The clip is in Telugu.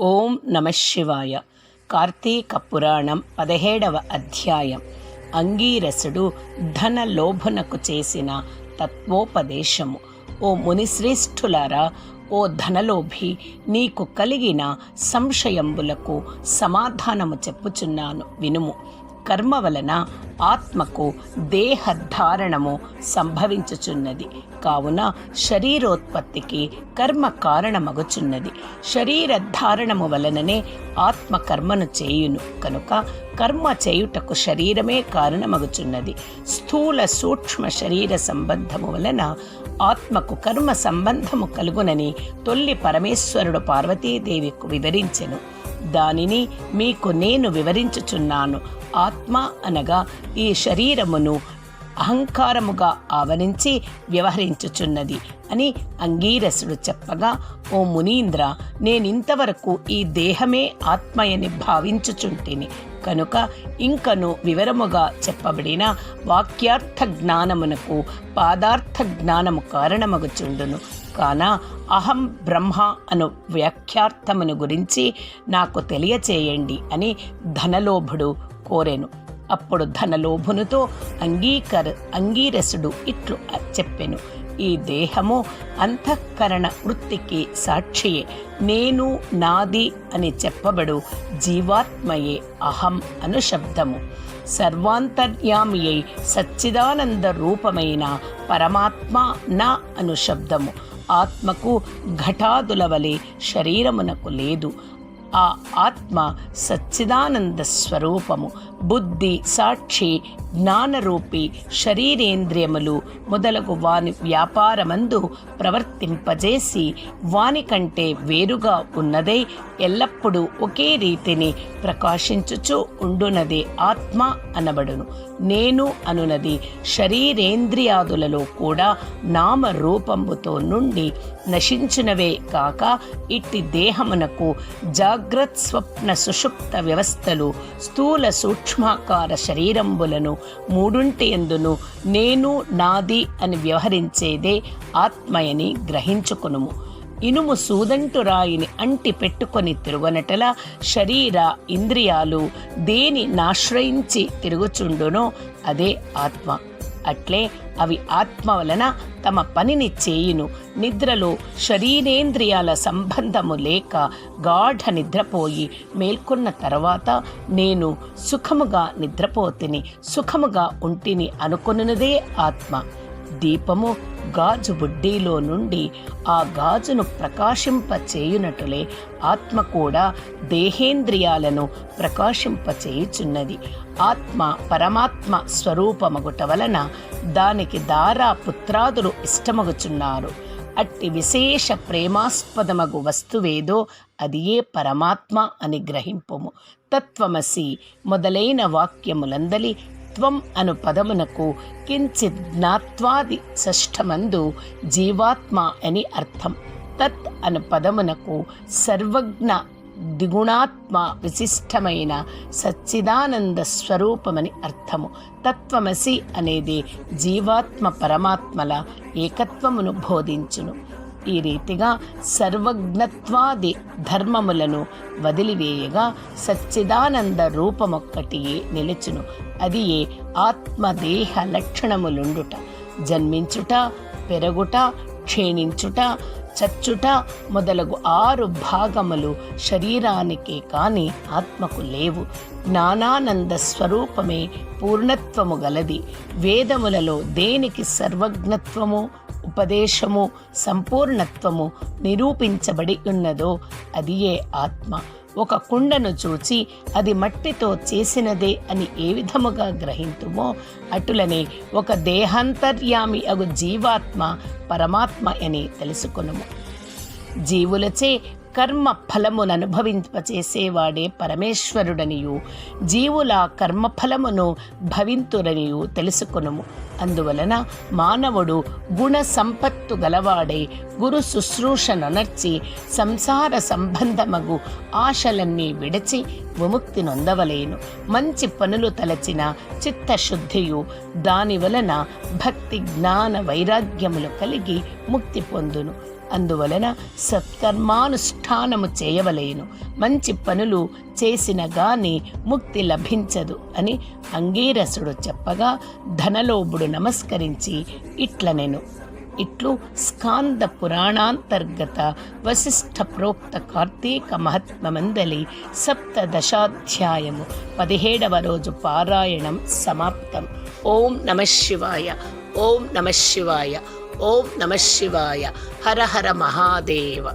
ఓం నమ శివాయ. కార్తీక పురాణం 17వ అధ్యాయం. అంగీరసుడు ధన లోభునకు చేసిన తత్వోపదేశము. ఓ మునిశ్రేష్ఠులారా, ఓ ధనలోభి, నీకు కలిగిన సంశయంబులకు సమాధానము చెప్పుచున్నాను, వినుము. కర్మ వలన ఆత్మకు దేహధారణము సంభవించుచున్నది. కావున శరీరోత్పత్తికి కర్మ కారణమగుచున్నది. శరీరధారణము వలననే ఆత్మ కర్మను చేయును. కనుక కర్మ చేయుటకు శరీరమే కారణమగుచున్నది. స్థూల సూక్ష్మ శరీర సంబంధము వలన ఆత్మకు కర్మ సంబంధము కలుగునని తొల్లి పరమేశ్వరుడు పార్వతీదేవికి వివరించెను. దానిని మీకు నేను వివరించుచున్నాను. ఆత్మ అనగా ఈ శరీరమును అహంకారముగా ఆవరించి వ్యవహరించుచున్నది అని అంగీరసుడు చెప్పగా, ఓ మునీంద్ర, నేనింతవరకు ఈ దేహమే ఆత్మయని భావించుచుంటిని. కనుక ఇంకను వివరముగా చెప్పబడిన వాక్యార్థ జ్ఞానమునకు పాదార్థ జ్ఞానము కారణమగుచుండును. కాన అహం బ్రహ్మ అను వ్యాఖ్యార్థమును గురించి నాకు తెలియచేయండి అని ధనలోభుడు కోరెను. అప్పుడు ధనలోభునితో అంగీరసుడు ఇట్లు చెప్పెను. ఈ దేహము అంతఃకరణ వృత్తికి సాక్షియే. నేను, నాది అని చెప్పబడు జీవాత్మయే అహం అను శబ్దము. సర్వాంతర్యామి అయి సచ్చిదానంద రూపమైన పరమాత్మ నా అను శబ్దము. ఆత్మకు ఘటాదుల వలె శరీరమునకు లేదు. ఆ ఆత్మ సచ్చిదానంద స్వరూపము. బుద్ధి, సాక్షి, జ్ఞానరూపి శరీరేంద్రియములు మొదలగు వాని వ్యాపారమందు ప్రవర్తింపజేసి వాని కంటే వేరుగా ఉన్నదై ఎల్లప్పుడూ ఒకే రీతిని ప్రకాశించుచూ ఉండునదే ఆత్మ అనబడును. నేను అనునది శరీరేంద్రియాదులలో కూడా నామరూపముతో నుండి నశించునవే కాక, ఇట్టి దేహమునకు జాగ్రత్ స్వప్న సుషుప్త వ్యవస్థలు స్థూల సూక్ష్మాకార శరీరంబులను మూడుంటి యందును నేను, నాది అని వ్యవహరించేదే ఆత్మయని గ్రహించుకొనుము. ఇనుము సూదంటు రాయిని అంటి పెట్టుకొని తిరుగునటలా శరీర ఇంద్రియాలు దేని నాశ్రయించి తిరుగుచుండునో అదే ఆత్మ. అట్లే అవి ఆత్మ వలన తమ పనిని చేయును. నిద్రలో శరీరేంద్రియాల సంబంధము లేక గాఢ నిద్రపోయి మేల్కొన్న తర్వాత నేను సుఖముగా నిద్రపోతిని, సుఖముగా ఉంటిని అనుకొనున్నదే ఆత్మ. దీపము గాజు బుడ్డీలో నుండి ఆ గాజును ప్రకాశింపచేయునటులే ఆత్మ కూడా దేహేంద్రియాలను ప్రకాశింపచేయుచున్నది. ఆత్మ పరమాత్మ స్వరూపమగుట వలన దానికి దారా పుత్రాదులు ఇష్టమగుచున్నారు. అట్టి విశేష ప్రేమాస్పదమగు వస్తువేదో అదియే పరమాత్మ అని గ్రహింపుము. తత్వమసి మొదలైన వాక్యములందలి త్వం అను పదమునకు కించిత్ జ్ఞాత్వాది షష్ఠమందు జీవాత్మ అని అర్థం. తత్ అను పదమునకు సర్వజ్ఞ ద్విగుణాత్మ విశిష్టమైన సచ్చిదానంద స్వరూపమని అర్థము. తత్వమసి అనేది జీవాత్మ పరమాత్మల ఏకత్వమును బోధించును. ఈ రీతిగా సర్వజ్ఞత్వాది ధర్మములను వదిలివేయగా సచ్చిదానంద రూపమొక్కటియే నిలుచును. అది ఏ ఆత్మదేహ లక్షణములుండుట. జన్మించుట, పెరుగుట, క్షీణించుట, చచ్చుట మొదలగు 6 భాగములు శరీరానికే కాని ఆత్మకు లేవు. జ్ఞానానంద స్వరూపమే పూర్ణత్వము గలది. వేదములలో దేనికి సర్వజ్ఞత్వము, ఉపదేశము, సంపూర్ణత్వము నిరూపించబడి ఉన్నదో అదియే ఆత్మ. ఒక కుండను చూచి అది మట్టితో చేసినదే అని ఏ విధముగా గ్రహింతుమో అటులనే ఒక దేహాంతర్యామి అగు జీవాత్మ పరమాత్మ అని తెలుసుకొనుము. జీవులచే కర్మ ఫలమును అనుభవింపచేసేవాడే పరమేశ్వరుడనియు జీవుల కర్మఫలమును భవింతురనియు తెలుసుకొనుము. అందువలన మానవుడు గుణ సంపత్తు గలవాడై గురు శుశ్రూషనొనర్చి సంసార సంబంధమగు ఆశలన్నీ విడచి విముక్తి నొందవలేను. మంచి పనులు తలచిన చిత్తశుద్ధియు దాని వలన భక్తి జ్ఞాన వైరాగ్యములు కలిగి ముక్తి పొందును. అందువలన సత్కర్మానుష్ఠానము చేయవలేను. మంచి పనులు చేసిన గాని ముక్తి లభించదు అని అంగీరసుడు చెప్పగా ధనలోభుడు నమస్కరించి ఇట్లనెను. ఇట్లు స్కాంద పురాణాంతర్గత వశిష్ఠ ప్రోక్త కార్తీక మహాత్మ్యమందలి 17వ 17వ రోజు పారాయణం సమాప్తం. ఓం నమః శివాయ. ఓం నమః శివాయ. ఓం నమః శివాయ. హర హర మహాదేవ.